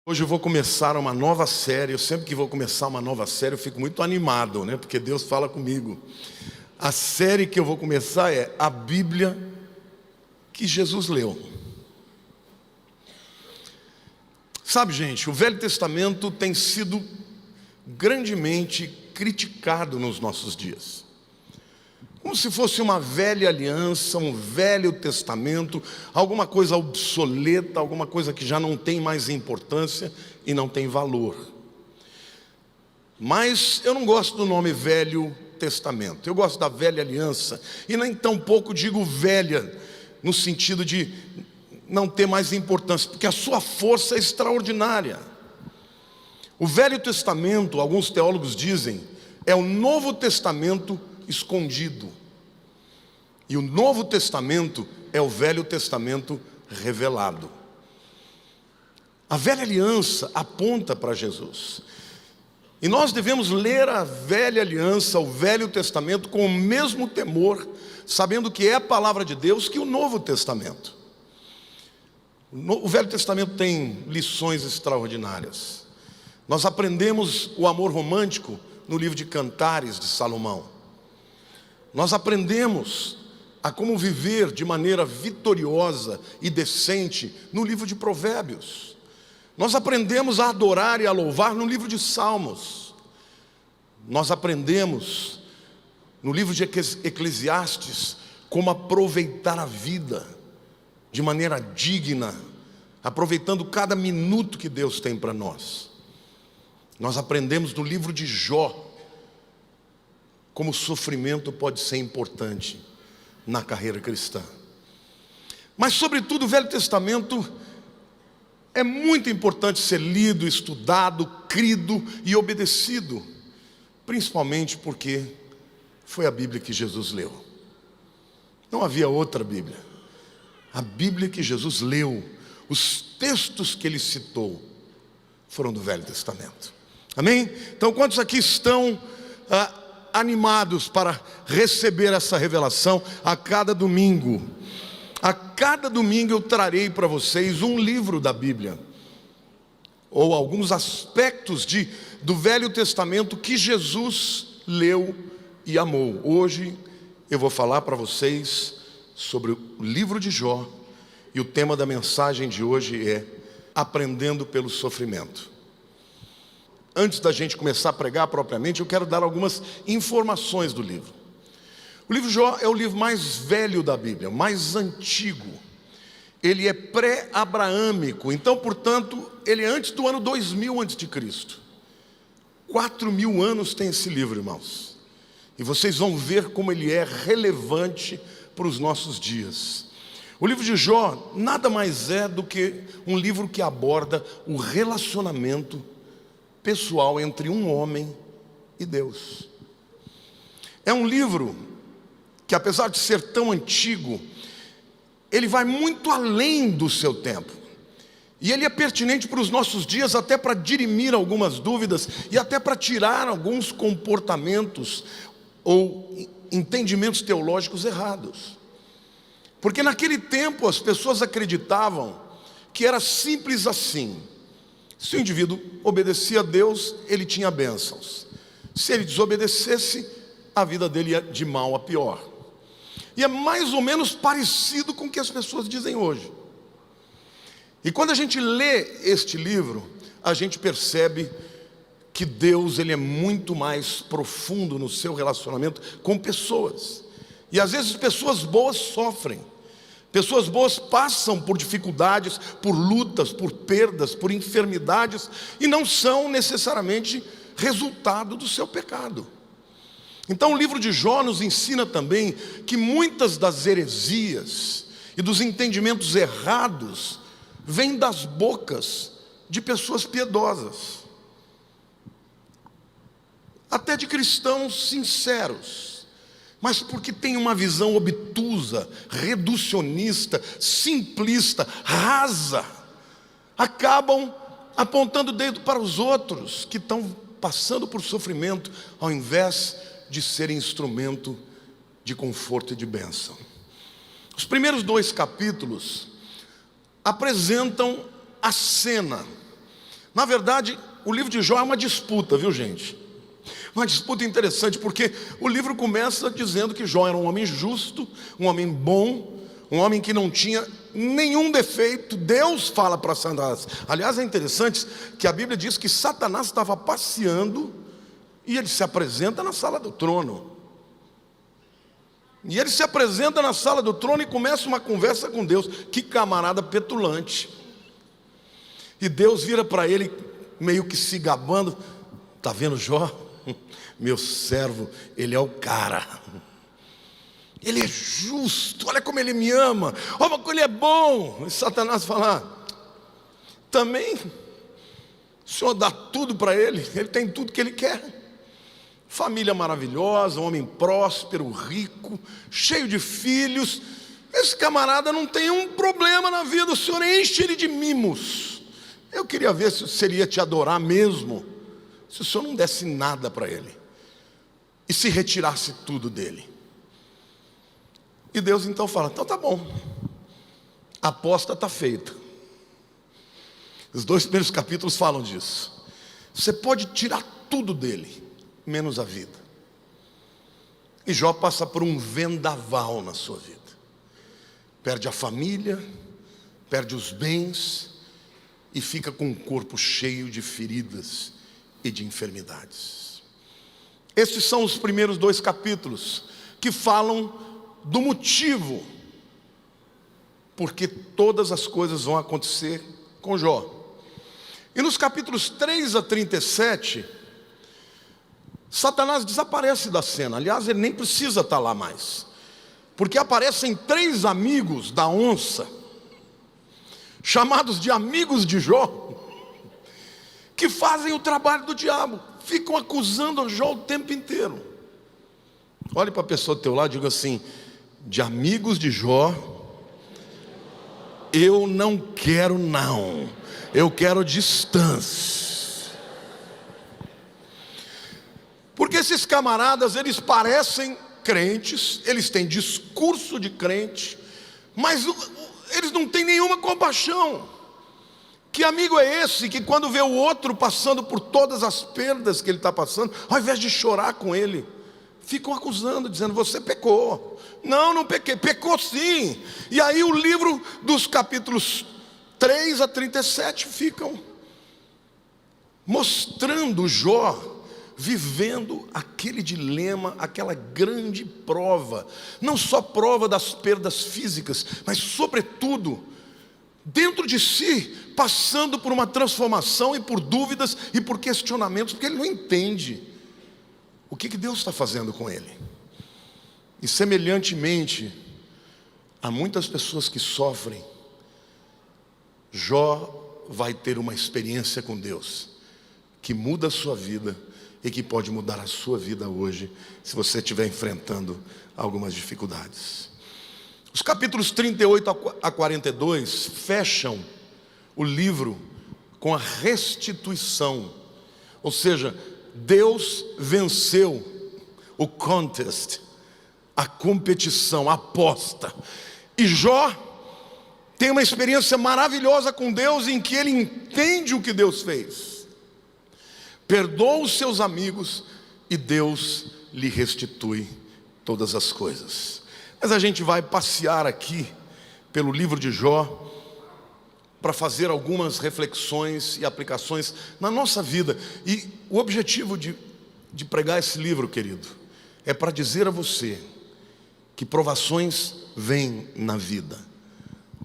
Hoje eu vou começar uma nova série. Eu sempre que vou começar uma nova série eu fico muito animado, né? Porque Deus fala comigo. A série que eu vou começar é a Bíblia que Jesus leu. Sabe, gente, o Velho Testamento tem sido grandemente criticado nos nossos dias. Como se fosse uma velha aliança, um velho testamento, alguma coisa obsoleta, alguma coisa que já não tem mais importância e não tem valor. Mas eu não gosto do nome Velho Testamento, eu gosto da velha aliança, e nem tampouco digo velha, no sentido de não ter mais importância, porque a sua força é extraordinária. O Velho Testamento, alguns teólogos dizem, é o Novo Testamento escondido. E o Novo Testamento é o Velho Testamento revelado. A velha aliança aponta para Jesus. E nós devemos ler a velha aliança, o Velho Testamento, com o mesmo temor, sabendo que é a palavra de Deus que o Novo Testamento. O Velho Testamento tem lições extraordinárias. Nós aprendemos o amor romântico no livro de Cantares de Salomão. Nós aprendemos a como viver de maneira vitoriosa e decente no livro de Provérbios. Nós aprendemos a adorar e a louvar no livro de Salmos. Nós aprendemos no livro de Eclesiastes como aproveitar a vida de maneira digna, aproveitando cada minuto que Deus tem para nós. Nós aprendemos no livro de Jó como o sofrimento pode ser importante na carreira cristã. Mas, sobretudo, o Velho Testamento é muito importante ser lido, estudado, crido e obedecido, principalmente porque foi a Bíblia que Jesus leu. Não havia outra Bíblia. A Bíblia que Jesus leu, os textos que ele citou, foram do Velho Testamento. Amém? Então, quantos aqui estão animados para receber essa revelação a cada domingo? A cada domingo eu trarei para vocês um livro da Bíblia, ou alguns aspectos do Velho Testamento que Jesus leu e amou. Hoje eu vou falar para vocês sobre o livro de Jó, e o tema da mensagem de hoje é Aprendendo pelo Sofrimento. Antes da gente começar a pregar propriamente, eu quero dar algumas informações do livro. O livro de Jó é o livro mais velho da Bíblia, mais antigo. Ele é pré-abraâmico, então, portanto, ele é antes do ano 2000 a.C. 4.000 anos tem esse livro, irmãos. E vocês vão ver como ele é relevante para os nossos dias. O livro de Jó nada mais é do que um livro que aborda o relacionamento pessoal entre um homem e Deus. É um livro que, apesar de ser tão antigo, ele vai muito além do seu tempo. E ele é pertinente para os nossos dias, até para dirimir algumas dúvidas e até para tirar alguns comportamentos ou entendimentos teológicos errados. Porque naquele tempo as pessoas acreditavam que era simples assim: se o indivíduo obedecia a Deus, ele tinha bênçãos. Se ele desobedecesse, a vida dele ia de mal a pior. E é mais ou menos parecido com o que as pessoas dizem hoje. E quando a gente lê este livro, a gente percebe que Deus, ele é muito mais profundo no seu relacionamento com pessoas. E às vezes pessoas boas sofrem. Pessoas boas passam por dificuldades, por lutas, por perdas, por enfermidades, e não são necessariamente resultado do seu pecado. Então o livro de Jó nos ensina também que muitas das heresias e dos entendimentos errados vêm das bocas de pessoas piedosas, até de cristãos sinceros, mas porque tem uma visão obtusa, reducionista, simplista, rasa, acabam apontando o dedo para os outros que estão passando por sofrimento, ao invés de serem instrumento de conforto e de bênção. Os primeiros 2 capítulos apresentam a cena Na verdade, o livro de Jó é uma disputa, viu, gente? Uma disputa interessante, porque o livro começa dizendo que Jó era um homem justo, um homem bom, um homem que não tinha nenhum defeito. Deus fala para Satanás. Aliás, é interessante que a Bíblia diz que Satanás estava passeando e ele se apresenta na sala do trono. E ele se apresenta na sala do trono e começa uma conversa com Deus. Que camarada petulante. E Deus vira para ele, meio que se gabando: está vendo Jó? Meu servo, ele é o cara. Ele é justo, olha como ele me ama, olha como ele é bom. E Satanás fala: também o Senhor dá tudo para ele tem tudo que ele quer. Família maravilhosa, um homem próspero, rico, cheio de filhos. Esse camarada não tem um problema na vida, o Senhor enche ele de mimos. Eu queria ver se seria te adorar mesmo, se o Senhor não desse nada para ele e se retirasse tudo dele. E Deus então fala: então tá bom, a aposta está feita. Os 2 primeiros capítulos falam disso. Você pode tirar tudo dele, menos a vida. E Jó passa por um vendaval na sua vida. Perde a família, perde os bens e fica com um corpo cheio de feridas e de enfermidades. Estes são os primeiros 2 capítulos que falam do motivo porque todas as coisas vão acontecer com Jó. E nos capítulos 3 a 37, Satanás desaparece da cena. Aliás, ele nem precisa estar lá mais, porque aparecem 3 amigos da onça, chamados de amigos de Jó, que fazem o trabalho do diabo, ficam acusando Jó o tempo inteiro. Olhe para a pessoa do teu lado e diga assim: de amigos de Jó, eu não quero não, eu quero distância. Porque esses camaradas, eles parecem crentes, eles têm discurso de crente, mas eles não têm nenhuma compaixão. Que amigo é esse que quando vê o outro passando por todas as perdas que ele está passando, ao invés de chorar com ele, ficam acusando, dizendo: você pecou. Não, não pequei, pecou sim. E aí o livro dos capítulos 3 a 37 ficam mostrando Jó vivendo aquele dilema, aquela grande prova. Não só prova das perdas físicas, mas sobretudo dentro de si, passando por uma transformação e por dúvidas e por questionamentos, porque ele não entende o que Deus está fazendo com ele. E semelhantemente a muitas pessoas que sofrem, Jó vai ter uma experiência com Deus que muda a sua vida e que pode mudar a sua vida hoje, se você estiver enfrentando algumas dificuldades. Os capítulos 38 a 42 fecham o livro com a restituição, ou seja, Deus venceu o contest, a competição, a aposta. E Jó tem uma experiência maravilhosa com Deus, em que ele entende o que Deus fez, perdoa os seus amigos e Deus lhe restitui todas as coisas. Mas a gente vai passear aqui pelo livro de Jó para fazer algumas reflexões e aplicações na nossa vida. E o objetivo de pregar esse livro, querido, é para dizer a você que provações vêm na vida,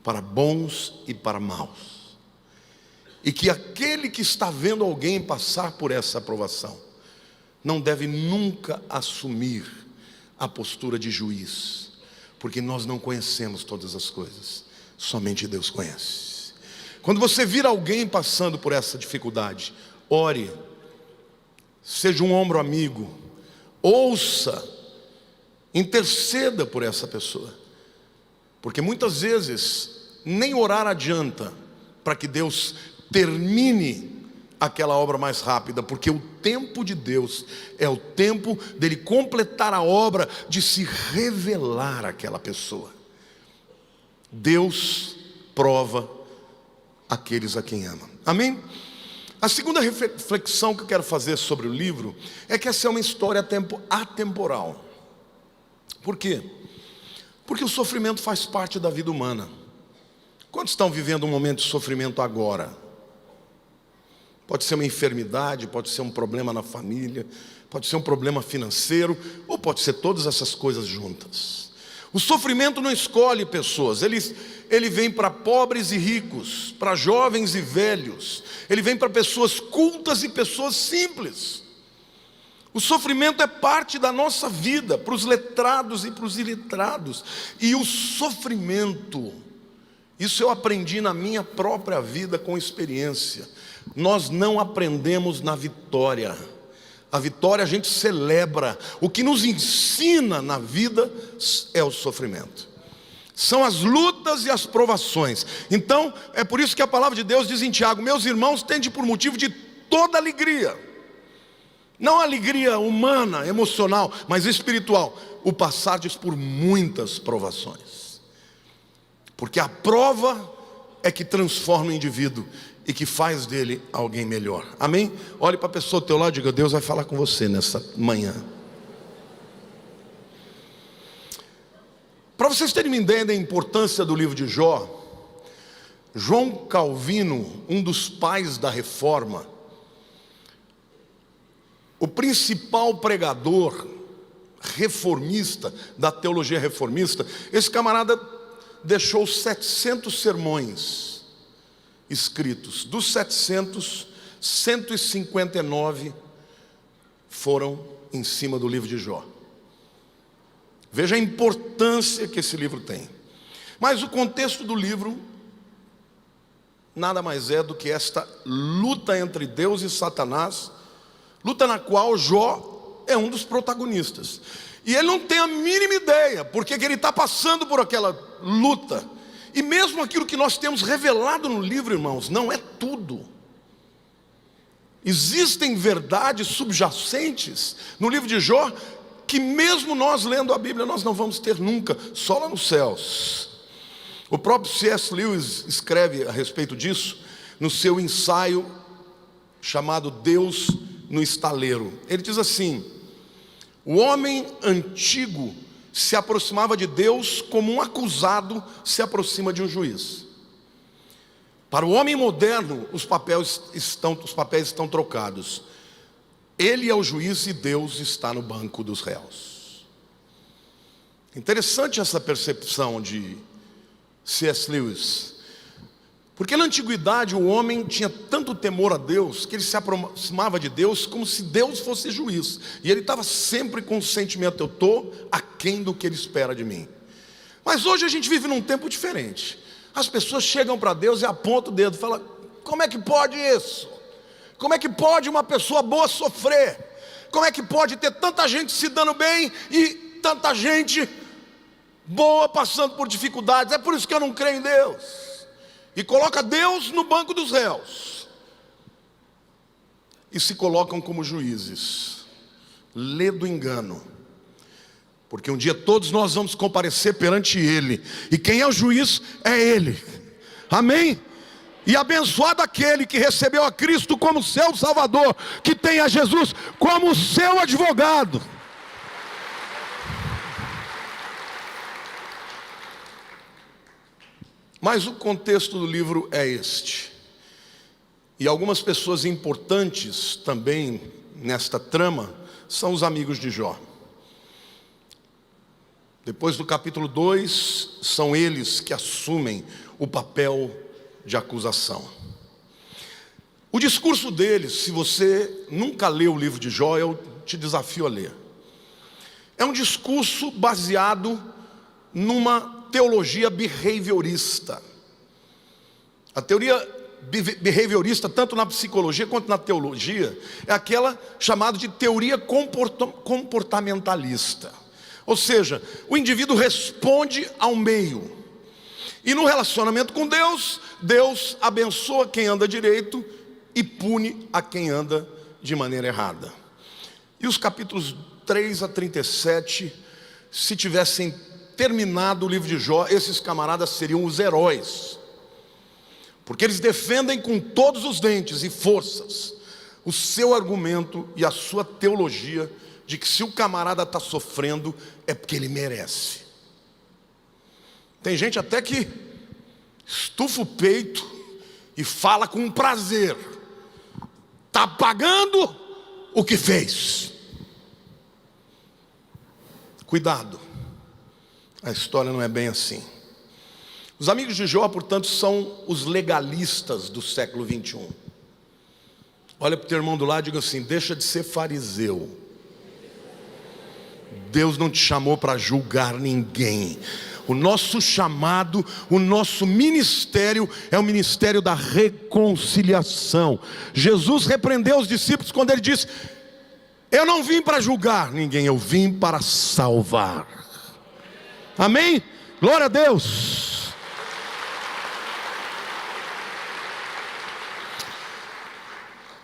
para bons e para maus, e que aquele que está vendo alguém passar por essa provação não deve nunca assumir a postura de juiz, porque nós não conhecemos todas as coisas, somente Deus conhece. Quando você vir alguém passando por essa dificuldade, ore, seja um ombro amigo, ouça, interceda por essa pessoa, porque muitas vezes nem orar adianta para que Deus termine aquela obra mais rápida, porque o tempo de Deus é o tempo dele completar a obra, de se revelar àquela pessoa. Deus prova aqueles a quem ama. Amém? A segunda reflexão que eu quero fazer sobre o livro é que essa é uma história atemporal. Por quê? Porque o sofrimento faz parte da vida humana. Quantos estão vivendo um momento de sofrimento agora? Pode ser uma enfermidade, pode ser um problema na família, pode ser um problema financeiro, ou pode ser todas essas coisas juntas. O sofrimento não escolhe pessoas, ele vem para pobres e ricos, para jovens e velhos, ele vem para pessoas cultas e pessoas simples. O sofrimento é parte da nossa vida, para os letrados e para os iletrados. E o sofrimento, isso eu aprendi na minha própria vida com experiência. Nós não aprendemos na vitória. A vitória a gente celebra. O que nos ensina na vida é o sofrimento. São as lutas e as provações. Então, é por isso que a palavra de Deus diz em Tiago: meus irmãos, tende por motivo de toda alegria. Não alegria humana, emocional, mas espiritual. O passardes por muitas provações. Porque a prova é que transforma o indivíduo e que faz dele alguém melhor. Amém? Olhe para a pessoa do teu lado e diga: Deus vai falar com você nessa manhã. Para vocês terem uma ideia da importância do livro de Jó, João Calvino, um dos pais da Reforma, o principal pregador reformista da teologia reformista, esse camarada deixou 700 sermões escritos. Dos 700, 159 foram em cima do livro de Jó. Veja a importância que esse livro tem. Mas o contexto do livro nada mais é do que esta luta entre Deus e Satanás, luta na qual Jó é um dos protagonistas. E ele não tem a mínima ideia porque que ele está passando por aquela luta. E mesmo aquilo que nós temos revelado no livro, irmãos, não é tudo. Existem verdades subjacentes no livro de Jó que mesmo nós lendo a Bíblia nós não vamos ter nunca, só lá nos céus. O próprio C.S. Lewis escreve a respeito disso no seu ensaio chamado Deus no Estaleiro. Ele diz assim: o homem antigo se aproximava de Deus como um acusado se aproxima de um juiz. Para o homem moderno, os papéis estão trocados. Ele é o juiz e Deus está no banco dos réus. Interessante essa percepção de C.S. Lewis, porque na antiguidade o homem tinha tanto temor a Deus que ele se aproximava de Deus como se Deus fosse juiz, e ele estava sempre com o sentimento: eu estou aquém do que ele espera de mim. Mas hoje a gente vive num tempo diferente. As pessoas chegam para Deus e apontam o dedo e falam: como é que pode isso? Como é que pode uma pessoa boa sofrer? Como é que pode ter tanta gente se dando bem e tanta gente boa passando por dificuldades? É por isso que eu não creio em Deus. E coloca Deus no banco dos réus. E se colocam como juízes. Lê do engano. Porque um dia todos nós vamos comparecer perante Ele. E quem é o juiz é Ele. Amém? E abençoado aquele que recebeu a Cristo como seu Salvador, que tem a Jesus como seu advogado. Mas o contexto do livro é este. E algumas pessoas importantes também nesta trama são os amigos de Jó. Depois do capítulo 2, são eles que assumem o papel de acusação. O discurso deles, se você nunca leu o livro de Jó, eu te desafio a ler. É um discurso baseado numa teologia behaviorista. A teoria behaviorista, tanto na psicologia quanto na teologia, é aquela chamada de teoria comportamentalista. Ou seja, o indivíduo responde ao meio. E no relacionamento com Deus, Deus abençoa quem anda direito e pune a quem anda de maneira errada. E os capítulos 3 a 37, se tivessem terminado o livro de Jó, esses camaradas seriam os heróis. porque eles defendem com todos os dentes e forças o seu argumento e a sua teologia de que se o camarada está sofrendo é porque ele merece. Tem gente até que estufa o peito e fala com prazer, está pagando o que fez. Cuidado, a história não é bem assim. Os amigos de Jó, portanto, são os legalistas do século 21. Olha para o teu irmão do lado e diga assim: deixa de ser fariseu. Deus não te chamou para julgar ninguém. O nosso chamado, o nosso ministério é o ministério da reconciliação. Jesus repreendeu os discípulos quando ele disse: eu não vim para julgar ninguém, eu vim para salvar. Amém? Glória a Deus.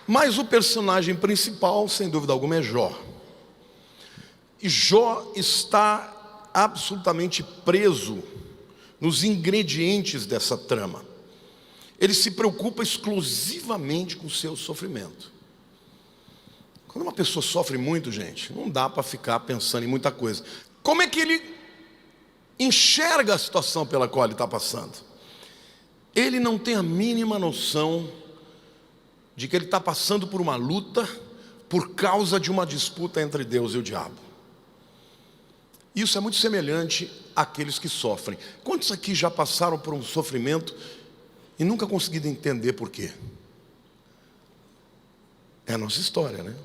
Mas o personagem principal, sem dúvida alguma, é Jó. E Jó está absolutamente preso nos ingredientes dessa trama. Ele se preocupa exclusivamente com o seu sofrimento. Quando uma pessoa sofre muito, gente, não dá para ficar pensando em muita coisa. Como é que ele enxerga a situação pela qual ele está passando? Ele não tem a mínima noção de que ele está passando por uma luta por causa de uma disputa entre Deus e o diabo. Isso é muito semelhante àqueles que sofrem. Quantos aqui já passaram por um sofrimento e nunca conseguiram entender por quê? É a nossa história, né?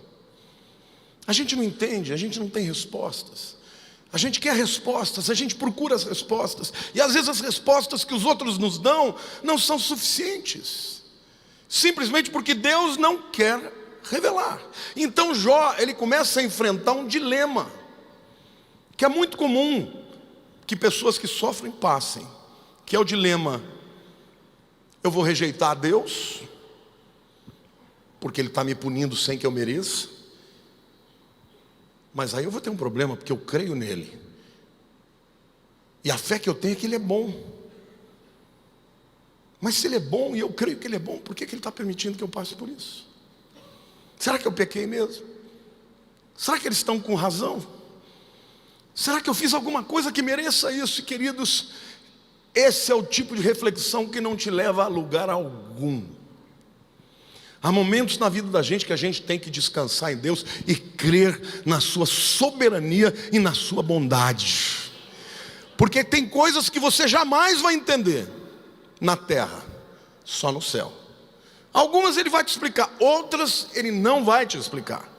A gente não entende, a gente não tem respostas. A gente quer respostas, a gente procura as respostas. E às vezes as respostas que os outros nos dão não são suficientes. Simplesmente porque Deus não quer revelar. Então Jó, ele começa a enfrentar um dilema, que é muito comum que pessoas que sofrem passem, que é o dilema: eu vou rejeitar a Deus, porque Ele está me punindo sem que eu mereça, mas aí eu vou ter um problema, porque eu creio nele, e a fé que eu tenho é que Ele é bom. Mas se Ele é bom e eu creio que Ele é bom, por que Ele está permitindo que eu passe por isso? Será que eu pequei mesmo? Será que eles estão com razão? Será que eu fiz alguma coisa que mereça isso? E, queridos, esse é o tipo de reflexão que não te leva a lugar algum. Há momentos na vida da gente que a gente tem que descansar em Deus e crer na sua soberania e na sua bondade. Porque tem coisas que você jamais vai entender na terra, só no céu. Algumas Ele vai te explicar, outras Ele não vai te explicar.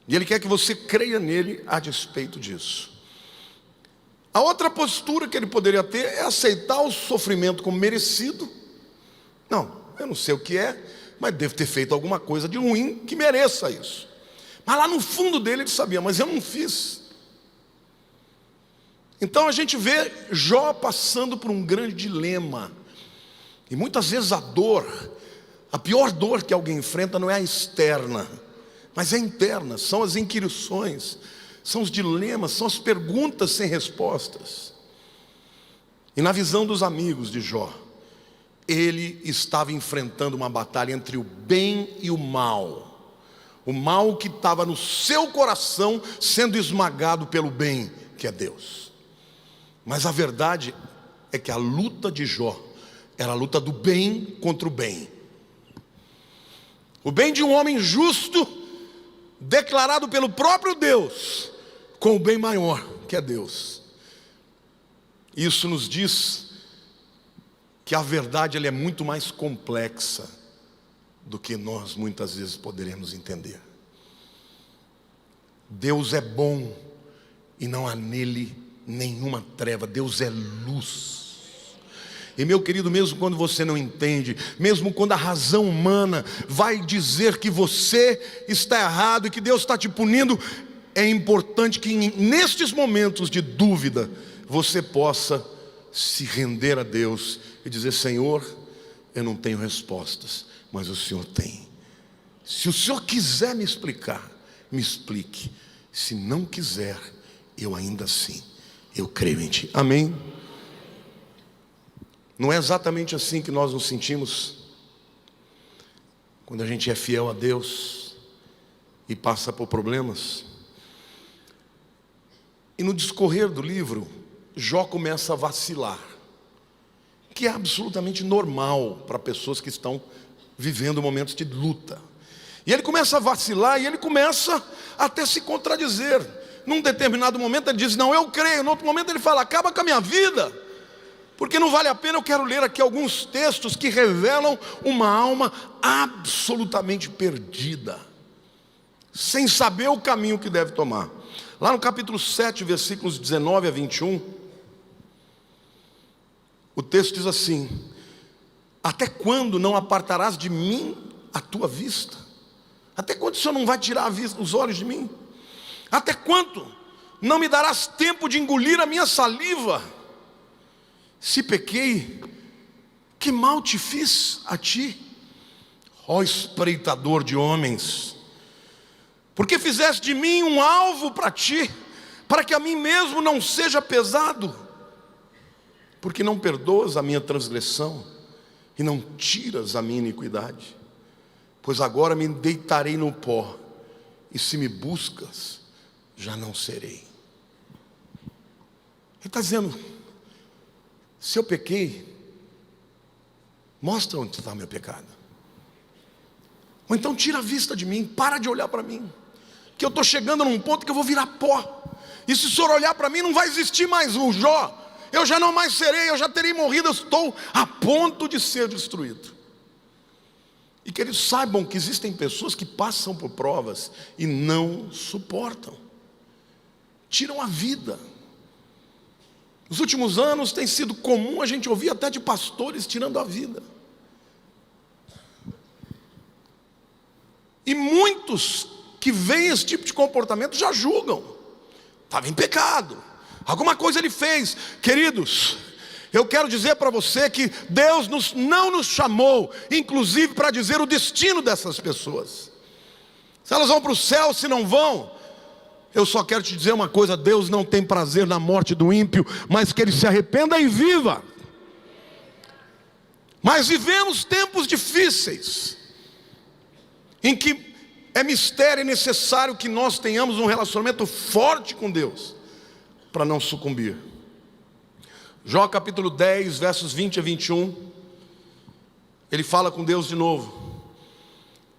E Ele quer que você creia nele a despeito disso. A outra postura que ele poderia ter é aceitar o sofrimento como merecido. Não, eu não sei o que é, mas devo ter feito alguma coisa de ruim que mereça isso. Mas lá no fundo dele ele sabia: mas eu não fiz. Então a gente vê Jó passando por um grande dilema. E muitas vezes a dor, a pior dor que alguém enfrenta não é a externa, mas é interna. São as inquirições, são os dilemas, são as perguntas sem respostas. E na visão dos amigos de Jó, ele estava enfrentando uma batalha entre o bem e o mal. O mal que estava no seu coração sendo esmagado pelo bem, que é Deus. Mas a verdade é que a luta de Jó era a luta do bem contra o bem. O bem de um homem justo, declarado pelo próprio Deus, com o bem maior, que é Deus. Isso nos diz que a verdade ela é muito mais complexa do que nós muitas vezes poderemos entender. Deus é bom e não há nele nenhuma treva. Deus é luz. E meu querido, mesmo quando você não entende, mesmo quando a razão humana vai dizer que você está errado e que Deus está te punindo, é importante que nestes momentos de dúvida você possa se render a Deus e dizer: Senhor, eu não tenho respostas, mas o Senhor tem. Se o Senhor quiser me explicar, me explique. Se não quiser, eu ainda assim, eu creio em Ti. Amém? Não é exatamente assim que nós nos sentimos quando a gente é fiel a Deus e passa por problemas? E no discorrer do livro, Jó começa a vacilar, que é absolutamente normal para pessoas que estão vivendo momentos de luta. E ele começa a vacilar e ele começa até se contradizer. Num determinado momento ele diz: não, eu creio. No outro momento ele fala: acaba com a minha vida, porque não vale a pena. Eu quero ler aqui alguns textos que revelam uma alma absolutamente perdida, sem saber o caminho que deve tomar. Lá no capítulo 7, versículos 19 a 21, o texto diz assim: até quando não apartarás de mim a tua vista? Até quando o Senhor não vai tirar os olhos de mim? Até quando não me darás tempo de engolir a minha saliva? Se pequei, que mal te fiz a ti, ó espreitador de homens? Porque fizeste de mim um alvo para ti, para que a mim mesmo não seja pesado. Porque não perdoas a minha transgressão e não tiras a minha iniquidade. Pois agora me deitarei no pó, e se me buscas, já não serei. Ele está dizendo: se eu pequei, mostra onde está o meu pecado. Ou então tira a vista de mim, para de olhar para mim, que eu estou chegando num ponto que eu vou virar pó. E se o Senhor olhar para mim, não vai existir mais o Jó. Eu já não mais serei, eu já terei morrido, eu estou a ponto de ser destruído. E que eles saibam que existem pessoas que passam por provas e não suportam, tiram a vida. Nos últimos anos tem sido comum a gente ouvir até de pastores tirando a vida. E muitos que veem esse tipo de comportamento já julgam: estava em pecado, alguma coisa ele fez. Queridos, eu quero dizer para você que Deus não nos chamou, inclusive, para dizer o destino dessas pessoas, se elas vão para o céu, se não vão. Eu só quero te dizer uma coisa: Deus não tem prazer na morte do ímpio, mas que ele se arrependa e viva. Mas vivemos tempos difíceis, em que é mistério e necessário que nós tenhamos um relacionamento forte com Deus, para não sucumbir. Jó capítulo 10, versos 20 a 21, ele fala com Deus de novo: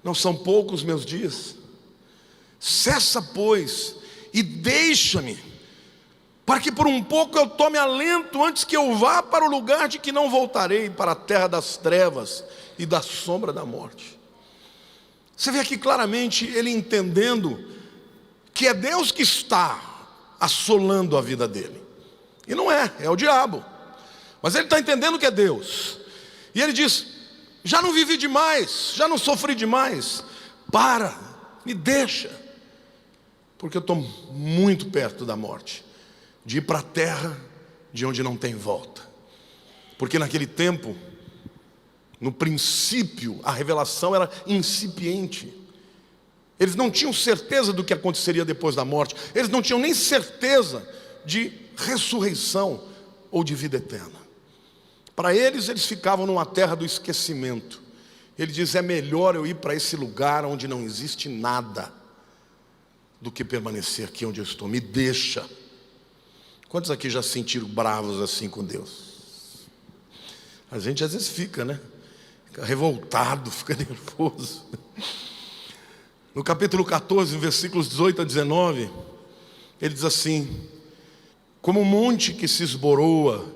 não são poucos meus dias, cessa pois e deixa-me, para que por um pouco eu tome alento, antes que eu vá para o lugar de que não voltarei, para a terra das trevas e da sombra da morte. Você vê aqui claramente ele entendendo que é Deus que está assolando a vida dele, e não é o diabo. Mas ele está entendendo que é Deus, e ele diz: já não vivi demais, já não sofri demais, me deixa, porque eu estou muito perto da morte, de ir para a terra de onde não tem volta. Porque naquele tempo, no princípio, a revelação era incipiente. Eles não tinham certeza do que aconteceria depois da morte. Eles não tinham nem certeza de ressurreição ou de vida eterna. Para eles ficavam numa terra do esquecimento. Ele diz: é melhor eu ir para esse lugar onde não existe nada, do que permanecer aqui onde eu estou. Me deixa. Quantos aqui já se sentiram bravos assim com Deus? A gente às vezes fica, né? Fica revoltado, fica nervoso. No capítulo 14, versículos 18 a 19, ele diz assim: como um monte que se esboroa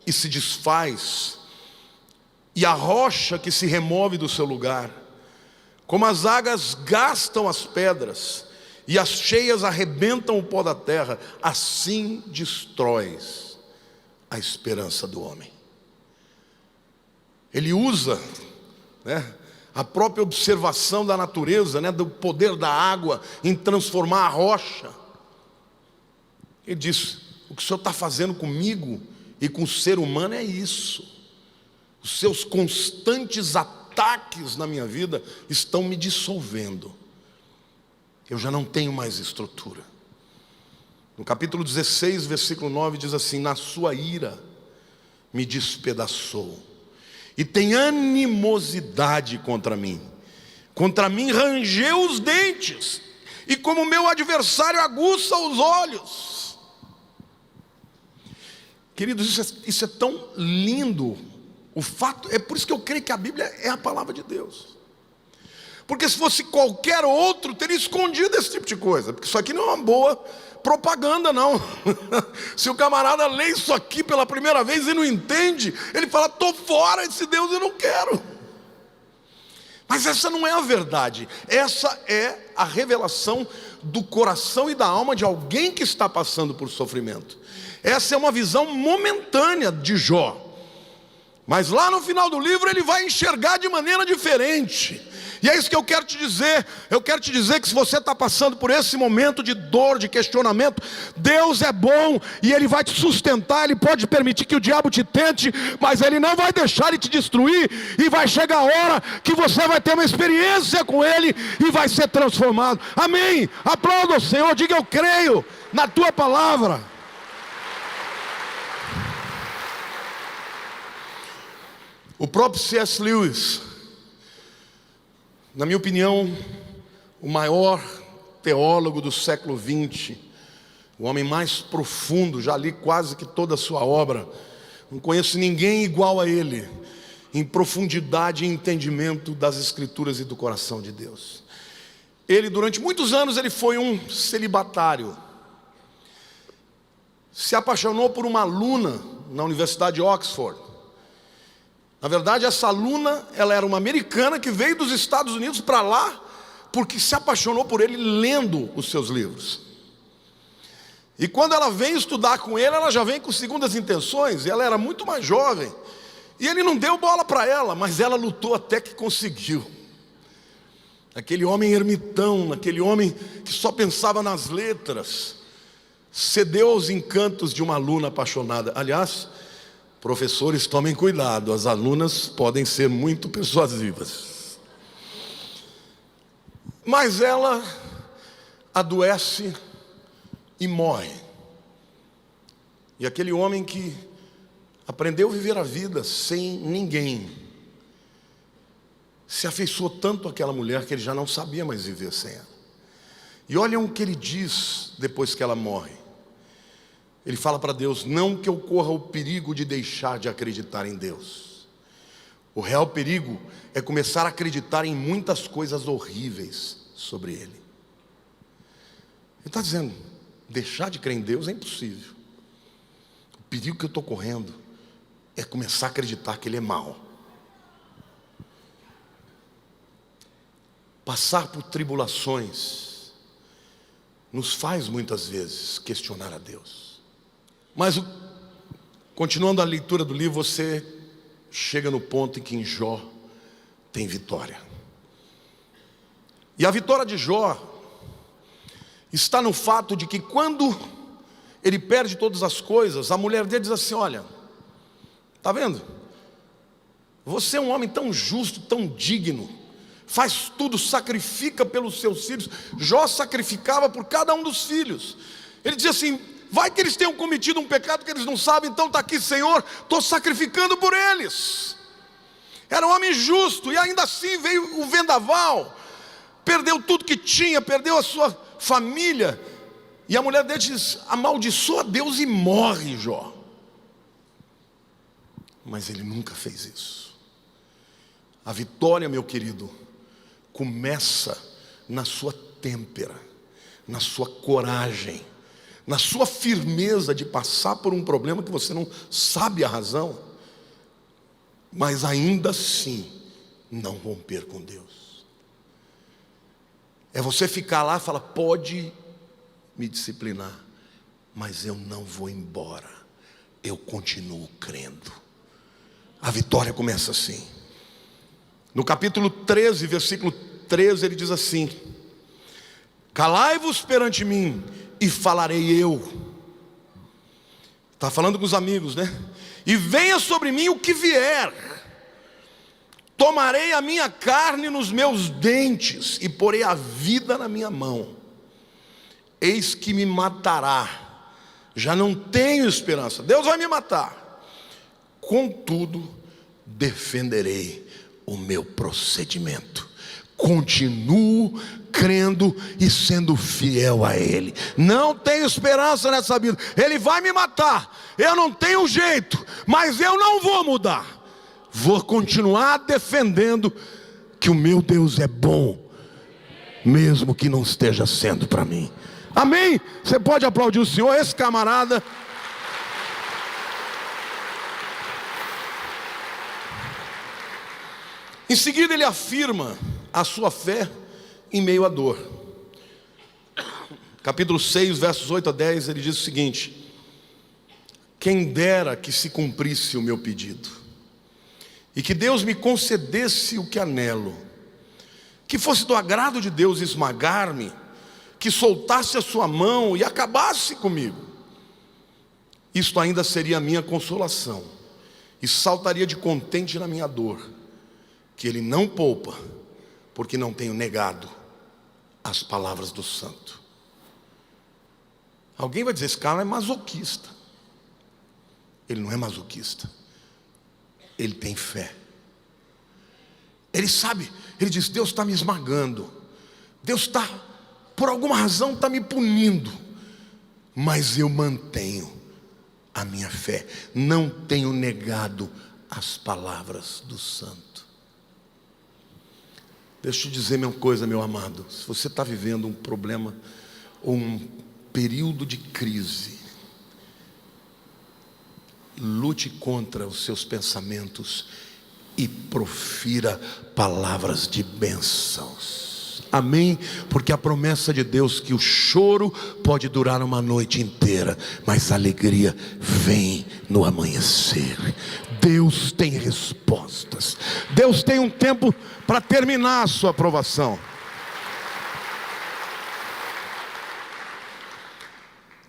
e se desfaz, e a rocha que se remove do seu lugar, como as águas gastam as pedras, e as cheias arrebentam o pó da terra, assim destróis a esperança do homem. Ele usa, a própria observação da natureza, do poder da água em transformar a rocha. Ele diz: o que o Senhor está fazendo comigo e com o ser humano é isso. Os seus constantes ataques na minha vida estão me dissolvendo. Eu já não tenho mais estrutura. No capítulo 16, versículo 9 diz assim: na sua ira me despedaçou, e tem animosidade contra mim rangeu os dentes, e como meu adversário aguça os olhos. Queridos, isso é tão lindo. O fato, é por isso que eu creio que a Bíblia é a palavra de Deus. Porque se fosse qualquer outro, teria escondido esse tipo de coisa. Porque isso aqui não é uma boa propaganda, não. Se o camarada lê isso aqui pela primeira vez e não entende, ele fala: estou fora desse Deus, eu não quero. Mas essa não é a verdade. Essa é a revelação do coração e da alma de alguém que está passando por sofrimento. Essa é uma visão momentânea de Jó. Mas lá no final do livro ele vai enxergar de maneira diferente. E é isso que eu quero te dizer. Eu quero te dizer que se você está passando por esse momento de dor, de questionamento, Deus é bom e Ele vai te sustentar. Ele pode permitir que o diabo te tente, mas Ele não vai deixar ele te destruir. E vai chegar a hora que você vai ter uma experiência com Ele e vai ser transformado. Amém? Aplauda o Senhor, diga: eu creio na Tua palavra. O próprio C.S. Lewis, na minha opinião, o maior teólogo do século XX, o homem mais profundo, já li quase que toda a sua obra, não conheço ninguém igual a ele, em profundidade e entendimento das Escrituras e do coração de Deus. Ele, durante muitos anos, ele foi um celibatário, se apaixonou por uma aluna na Universidade de Oxford. Na verdade, essa aluna, ela era uma americana que veio dos Estados Unidos para lá, porque se apaixonou por ele lendo os seus livros. E quando ela vem estudar com ele, ela já vem com segundas intenções, e ela era muito mais jovem, e ele não deu bola para ela, mas ela lutou até que conseguiu. Aquele homem ermitão, aquele homem que só pensava nas letras, cedeu aos encantos de uma aluna apaixonada. Aliás, professores, tomem cuidado, as alunas podem ser muito persuasivas. Mas ela adoece e morre. E aquele homem que aprendeu a viver a vida sem ninguém, se afeiçoou tanto àquela mulher que ele já não sabia mais viver sem ela. E olhem o que ele diz depois que ela morre. Ele fala para Deus: não que eu corra o perigo de deixar de acreditar em Deus. O real perigo é começar a acreditar em muitas coisas horríveis sobre Ele. Ele está dizendo: deixar de crer em Deus é impossível. O perigo que eu estou correndo é começar a acreditar que Ele é mau. Passar por tribulações nos faz muitas vezes questionar a Deus. Mas, continuando a leitura do livro, você chega no ponto em que em Jó tem vitória. E a vitória de Jó está no fato de que quando ele perde todas as coisas, a mulher dele diz assim: olha, está vendo? Você é um homem tão justo, tão digno, faz tudo, sacrifica pelos seus filhos. Jó sacrificava por cada um dos filhos. Ele dizia assim: vai que eles tenham cometido um pecado que eles não sabem, então está aqui, Senhor, estou sacrificando por eles. Era um homem justo, e ainda assim veio o vendaval, perdeu tudo que tinha, perdeu a sua família, e a mulher dele diz: amaldiçoa Deus e morre, Jó. Mas ele nunca fez isso. A vitória, meu querido, começa na sua têmpera, na sua coragem, na sua firmeza de passar por um problema que você não sabe a razão, mas ainda assim não romper com Deus. É você ficar lá e falar: pode me disciplinar, mas eu não vou embora, eu continuo crendo. A vitória começa assim. No capítulo 13, versículo 13, ele diz assim: calai-vos perante mim e falarei eu. Está falando com os amigos, né? E venha sobre mim o que vier, tomarei a minha carne nos meus dentes e porei a vida na minha mão. Eis que me matará, já não tenho esperança. Deus vai me matar. contudo, defenderei o meu procedimento. Continuo crendo e sendo fiel a Ele. Não tenho esperança nessa vida. Ele vai me matar. Eu não tenho jeito, mas eu não vou mudar. Vou continuar defendendo que o meu Deus é bom, mesmo que não esteja sendo para mim. Amém? Você pode aplaudir o Senhor, esse camarada. Em seguida ele afirma a sua fé em meio à dor. Capítulo 6, versos 8 a 10, ele diz o seguinte: quem dera que se cumprisse o meu pedido, e que Deus me concedesse o que anelo, que fosse do agrado de Deus esmagar-me, que soltasse a sua mão e acabasse comigo. Isto ainda seria a minha consolação, e saltaria de contente na minha dor, que Ele não poupa, porque não tenho negado as palavras do santo. Alguém vai dizer, esse cara é masoquista. Ele não é masoquista. Ele tem fé. Ele sabe, ele diz, Deus está me esmagando, Deus está, por alguma razão está me punindo, mas eu mantenho a minha fé. Não tenho negado as palavras do santo. Deixa eu te dizer uma coisa, meu amado. Se você está vivendo um problema ou um período de crise, lute contra os seus pensamentos e profira palavras de bênçãos. Amém? Porque a promessa de Deus que o choro pode durar uma noite inteira, mas a alegria vem no amanhecer. Deus tem respostas. Deus tem um tempo para terminar a sua aprovação.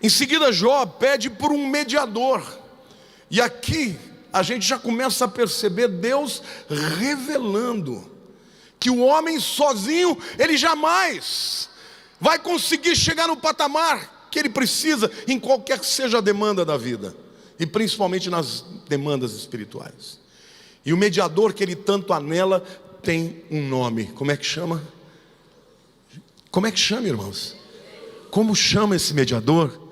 Em seguida, Jó pede por um mediador. E aqui a gente já começa a perceber Deus revelando que o homem sozinho, ele jamais vai conseguir chegar no patamar que ele precisa, em qualquer que seja a demanda da vida, e principalmente nas demandas espirituais. E o mediador que ele tanto anela tem um nome. Como é que chama? Como é que chama, irmãos? Como chama esse mediador?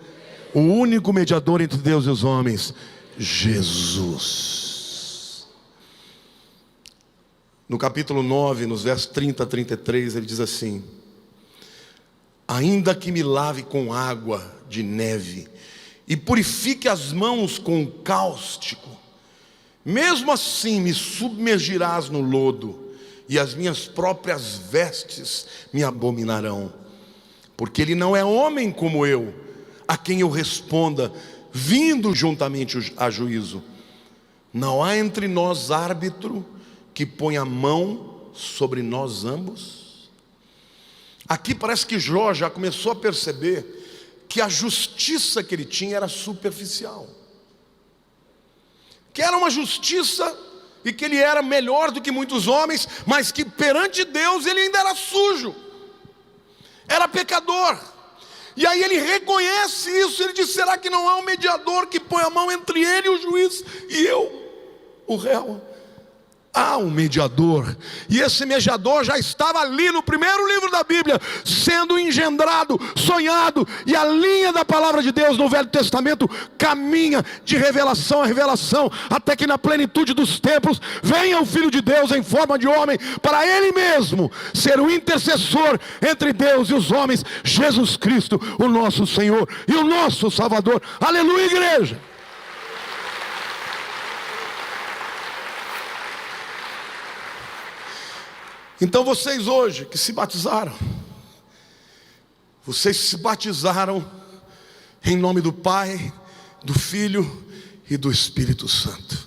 O único mediador entre Deus e os homens, Jesus. No capítulo 9, nos versos 30 a 33, ele diz assim: ainda que me lave com água de neve e purifique as mãos com cáustico, mesmo assim me submergirás no lodo, e as minhas próprias vestes me abominarão. Porque ele não é homem como eu, a quem eu responda, vindo juntamente a juízo. Não há entre nós árbitro que ponha a mão sobre nós ambos? Aqui parece que Jó já começou a perceber que a justiça que ele tinha era superficial, que era uma justiça e que ele era melhor do que muitos homens, mas que perante Deus ele ainda era sujo, era pecador. E aí ele reconhece isso, ele diz, será que não há um mediador que põe a mão entre ele e o juiz, e eu, o réu? Há um mediador, e esse mediador já estava ali no primeiro livro da Bíblia, sendo engendrado, sonhado, e a linha da palavra de Deus no Velho Testamento caminha de revelação a revelação, até que na plenitude dos tempos venha o Filho de Deus em forma de homem, para Ele mesmo ser o intercessor entre Deus e os homens, Jesus Cristo, o nosso Senhor e o nosso Salvador. Aleluia, igreja! Então vocês hoje que se batizaram, vocês se batizaram em nome do Pai, do Filho e do Espírito Santo.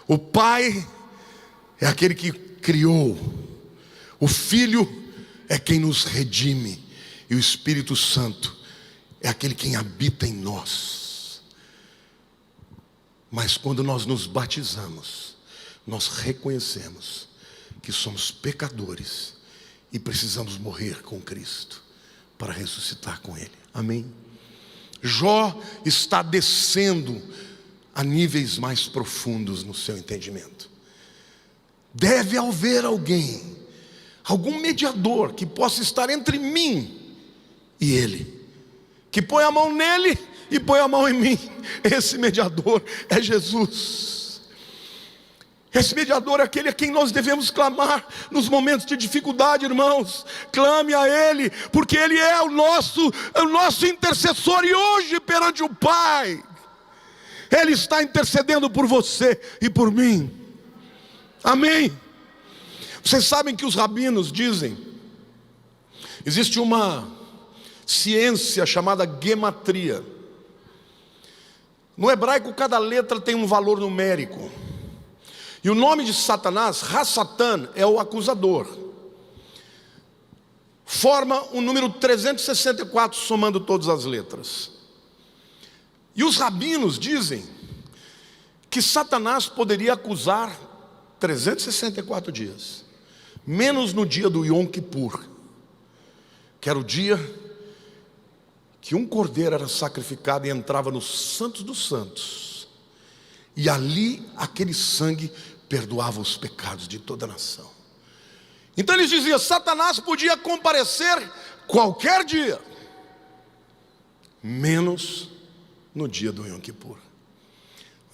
O Pai é aquele que criou, o Filho é quem nos redime, e o Espírito Santo é aquele quem habita em nós. Mas quando nós nos batizamos, nós reconhecemos que somos pecadores e precisamos morrer com Cristo para ressuscitar com Ele. Amém? Jó está descendo a níveis mais profundos no seu entendimento. Deve haver alguém, algum mediador que possa estar entre mim e Ele, que põe a mão nele e põe a mão em mim. Esse mediador é Jesus. Esse mediador é aquele a quem nós devemos clamar nos momentos de dificuldade, irmãos. Clame a Ele, porque Ele é o nosso intercessor, e hoje perante o Pai Ele está intercedendo por você e por mim. Amém? Vocês sabem que os rabinos dizem, existe uma ciência chamada gematria. No hebraico, cada letra tem um valor numérico. E o nome de Satanás, Hassatan, é o acusador. Forma o número 364, somando todas as letras. E os rabinos dizem que Satanás poderia acusar 364 dias, menos no dia do Yom Kippur, que era o dia que um cordeiro era sacrificado e entrava no Santos dos Santos, e ali aquele sangue perdoava os pecados de toda a nação. Então eles diziam, Satanás podia comparecer qualquer dia, menos no dia do Yom Kippur.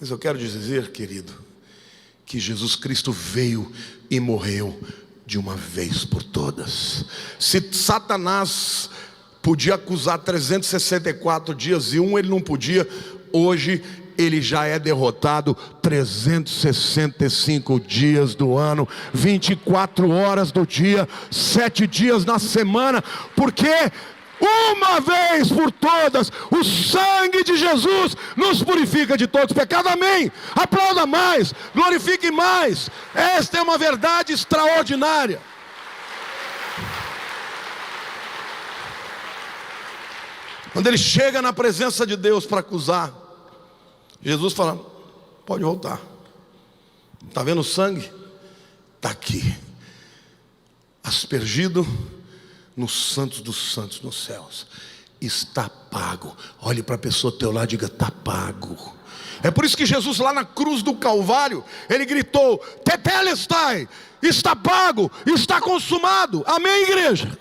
Mas eu quero dizer, querido, que Jesus Cristo veio e morreu de uma vez por todas. Se Satanás podia acusar 364 dias e ele não podia, hoje ele já é derrotado 365 dias do ano, 24 horas do dia, 7 dias na semana, porque uma vez por todas o sangue de Jesus nos purifica de todos os pecados. Amém? Aplauda mais, glorifique mais. Esta é uma verdade extraordinária. Quando ele chega na presença de Deus para acusar, Jesus fala, pode voltar. Está vendo o sangue? Está aqui, aspergido nos santos dos santos nos céus. Está pago. Olhe para a pessoa ao teu lado e diga, está pago. É por isso que Jesus lá na cruz do Calvário, ele gritou, tetelestai, está pago, está consumado. Amém, igreja?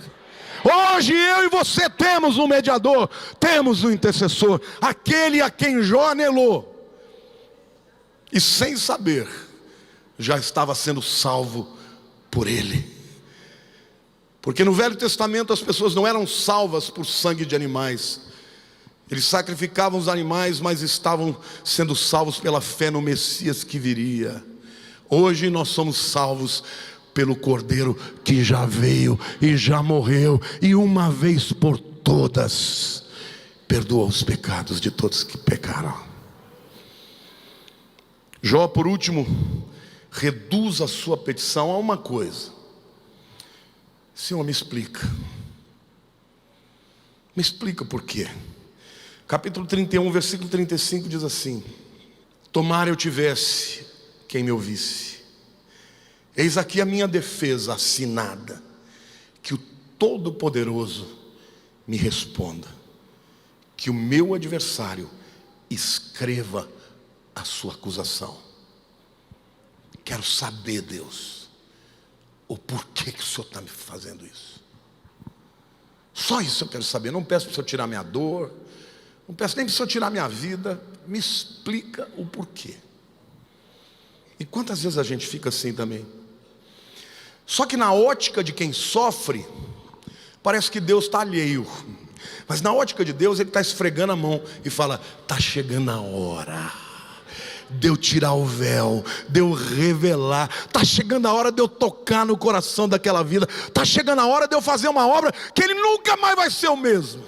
Hoje eu e você temos um mediador, temos um intercessor, aquele a quem Jó anelou, e sem saber, já estava sendo salvo por ele. Porque no Velho Testamento as pessoas não eram salvas por sangue de animais. Eles sacrificavam os animais, mas estavam sendo salvos pela fé no Messias que viria. Hoje nós somos salvos pelo Cordeiro que já veio e já morreu, e uma vez por todas perdoa os pecados de todos que pecaram. Jó, por último, reduz a sua petição a uma coisa. Senhor, me explica por quê. Capítulo 31, versículo 35 diz assim: tomara eu tivesse quem me ouvisse, eis aqui a minha defesa assinada, que o Todo-Poderoso me responda, que o meu adversário escreva a sua acusação. Quero saber, Deus, o porquê que o Senhor está me fazendo isso. Só isso eu quero saber. Não peço para o Senhor tirar minha dor, não peço nem para o Senhor tirar minha vida. Me explica o porquê. E quantas vezes a gente fica assim também? Só que na ótica de quem sofre, parece que Deus está alheio. Mas na ótica de Deus, Ele está esfregando a mão e fala, está chegando a hora de eu tirar o véu, de eu revelar. Está chegando a hora de eu tocar no coração daquela vida. Está chegando a hora de eu fazer uma obra que ele nunca mais vai ser o mesmo.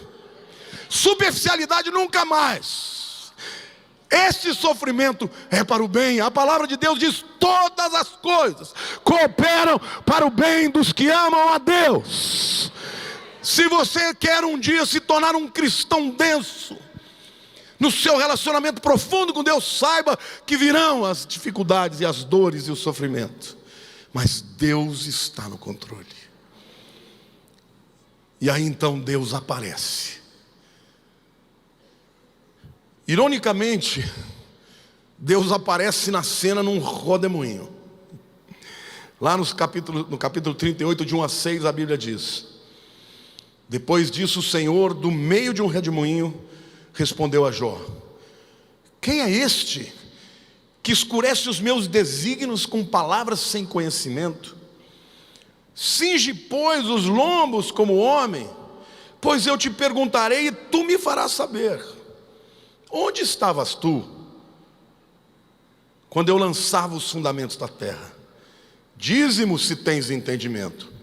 Superficialidade nunca mais. Esse sofrimento é para o bem. A palavra de Deus diz, todas as coisas cooperam para o bem dos que amam a Deus. Se você quer um dia se tornar um cristão denso, no seu relacionamento profundo com Deus, saiba que virão as dificuldades e as dores e o sofrimento, mas Deus está no controle. E aí então Deus aparece. Ironicamente, Deus aparece na cena num rodemoinho. Lá no capítulo 38, de 1 a 6, a Bíblia diz: depois disso o Senhor, do meio de um redemoinho, respondeu a Jó: quem é este que escurece os meus desígnios com palavras sem conhecimento? Cinge, pois, os lombos como homem, pois eu te perguntarei e tu me farás saber. Onde estavas tu quando eu lançava os fundamentos da terra? Dize-mo se tens entendimento.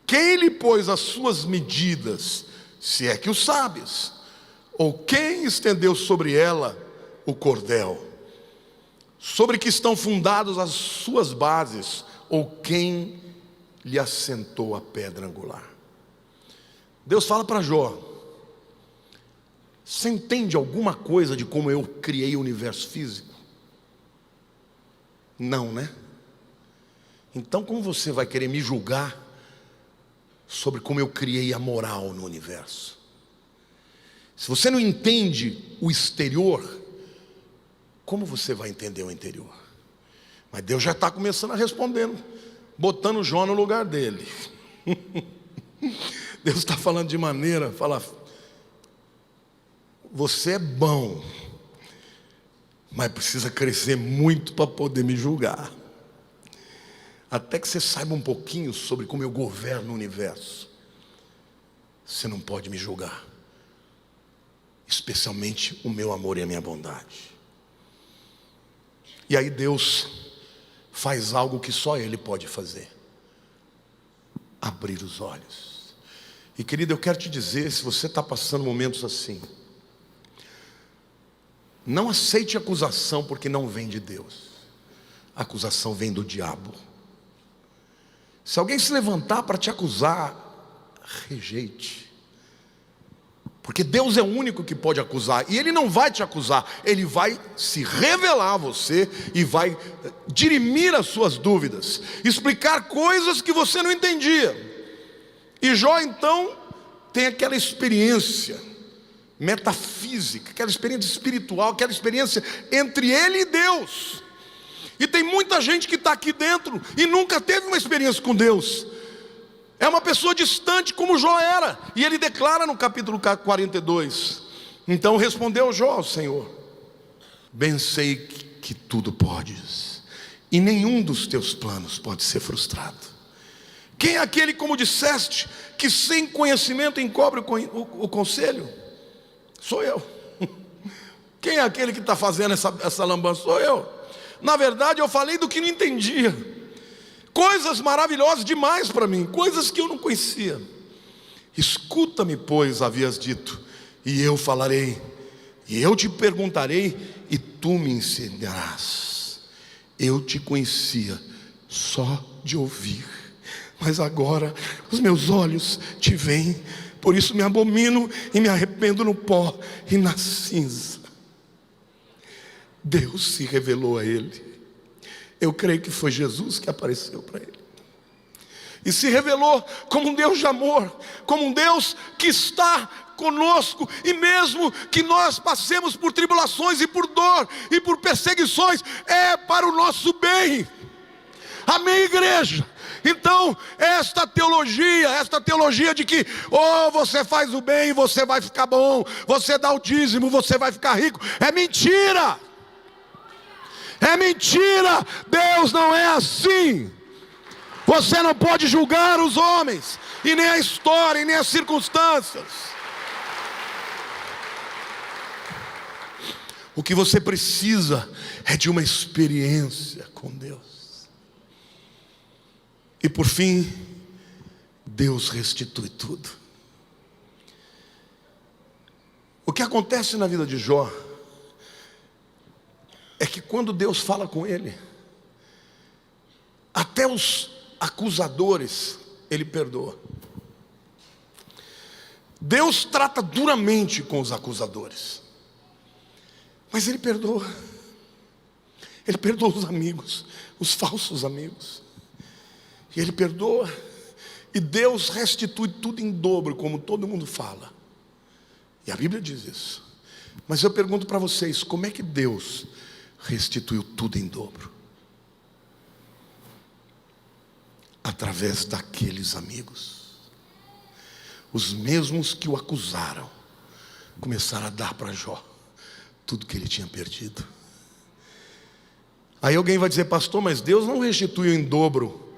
Quem lhe pôs as suas medidas, se é que o sabes? Ou quem estendeu sobre ela o cordel? Sobre que estão fundadas as suas bases? Ou quem lhe assentou a pedra angular? Deus fala para Jó: você entende alguma coisa de como eu criei o universo físico? Não, né? Então como você vai querer me julgar sobre como eu criei a moral no universo? Se você não entende o exterior, como você vai entender o interior? Mas Deus já está começando a respondendo, botando Jó no lugar dele. Deus está falando de maneira, fala: você é bom, mas precisa crescer muito para poder me julgar. Até que você saiba um pouquinho sobre como eu governo o universo, você não pode me julgar, especialmente o meu amor e a minha bondade. E aí Deus faz algo que só Ele pode fazer: abrir os olhos. E querido, eu quero te dizer, se você está passando momentos assim, não aceite acusação, porque não vem de Deus. A acusação vem do diabo. Se alguém se levantar para te acusar, rejeite, porque Deus é o único que pode acusar. E Ele não vai te acusar, Ele vai se revelar a você e vai dirimir as suas dúvidas, explicar coisas que você não entendia. E Jó então tem aquela experiência metafísica, aquela experiência espiritual, aquela experiência entre ele e Deus. E tem muita gente que está aqui dentro e nunca teve uma experiência com Deus. É uma pessoa distante, como Jó era. E ele declara no capítulo 42: então respondeu Jó ao Senhor: bem sei que tudo podes, e nenhum dos teus planos pode ser frustrado. Quem é aquele, como disseste, que sem conhecimento encobre o conselho? Sou eu. Quem é aquele que está fazendo essa lambança? Sou eu. Na verdade eu falei do que não entendia, coisas maravilhosas demais para mim, coisas que eu não conhecia. Escuta-me, pois, havias dito, e eu falarei, e eu te perguntarei, e tu me ensinarás. Eu te conhecia só de ouvir, mas agora os meus olhos te veem. Por isso me abomino e me arrependo no pó e na cinza. Deus se revelou a ele. Eu creio que foi Jesus que apareceu para ele. E se revelou como um Deus de amor, como um Deus que está conosco. E mesmo que nós passemos por tribulações e por dor e por perseguições, é para o nosso bem. Amém, igreja? Então, esta teologia de que você faz o bem, você vai ficar bom, você dá o dízimo, você vai ficar rico, é mentira. É mentira. Deus não é assim. Você não pode julgar os homens, e nem a história, e nem as circunstâncias. O que você precisa é de uma experiência com Deus. E por fim, Deus restitui tudo. O que acontece na vida de Jó é que quando Deus fala com ele, até os acusadores ele perdoa. Deus trata duramente com os acusadores, mas ele perdoa. Ele perdoa os amigos, os falsos amigos, e ele perdoa. E Deus restitui tudo em dobro, como todo mundo fala, e a Bíblia diz isso. Mas eu pergunto para vocês, como é que Deus restituiu tudo em dobro. Através daqueles amigos. Os mesmos que o acusaram começaram a dar para Jó tudo que ele tinha perdido. Aí alguém vai dizer: pastor, mas Deus não restituiu em dobro,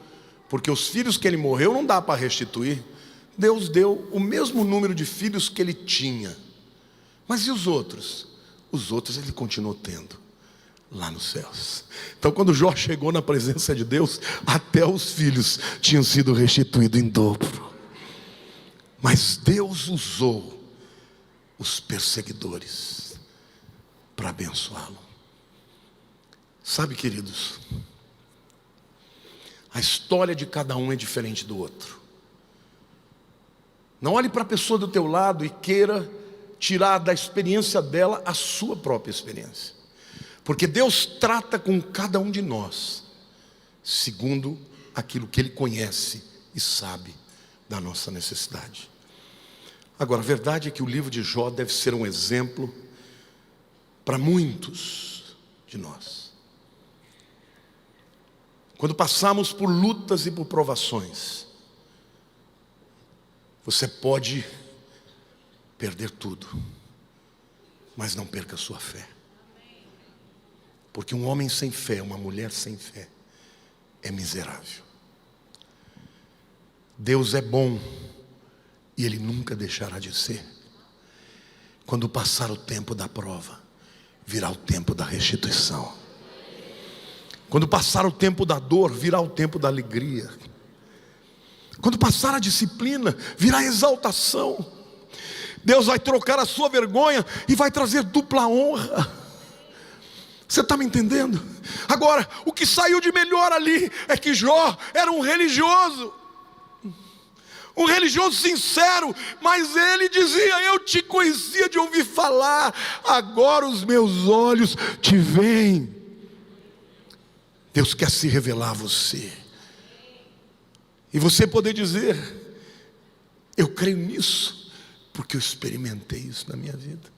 porque os filhos que ele morreu não dá para restituir. Deus deu o mesmo número de filhos que ele tinha. Mas e os outros? Os outros ele continuou tendo lá nos céus. Então quando Jó chegou na presença de Deus, até os filhos tinham sido restituídos em dobro. Mas Deus usou os perseguidores para abençoá-lo. Sabe, queridos, a história de cada um é diferente do outro. Não olhe para a pessoa do teu lado e queira tirar da experiência dela a sua própria experiência. Porque Deus trata com cada um de nós segundo aquilo que Ele conhece e sabe da nossa necessidade. Agora, a verdade é que o livro de Jó deve ser um exemplo para muitos de nós. Quando passamos por lutas e por provações, você pode perder tudo, mas não perca a sua fé. Porque um homem sem fé, uma mulher sem fé, é miserável. Deus é bom e Ele nunca deixará de ser. Quando passar o tempo da prova, virá o tempo da restituição. Quando passar o tempo da dor, virá o tempo da alegria. Quando passar a disciplina, virá a exaltação. Deus vai trocar a sua vergonha e vai trazer dupla honra. Você está me entendendo? Agora, o que saiu de melhor ali é que Jó era um religioso sincero, mas ele dizia: eu te conhecia de ouvir falar, agora os meus olhos te veem. Deus quer se revelar a você, e você poder dizer: eu creio nisso, porque eu experimentei isso na minha vida.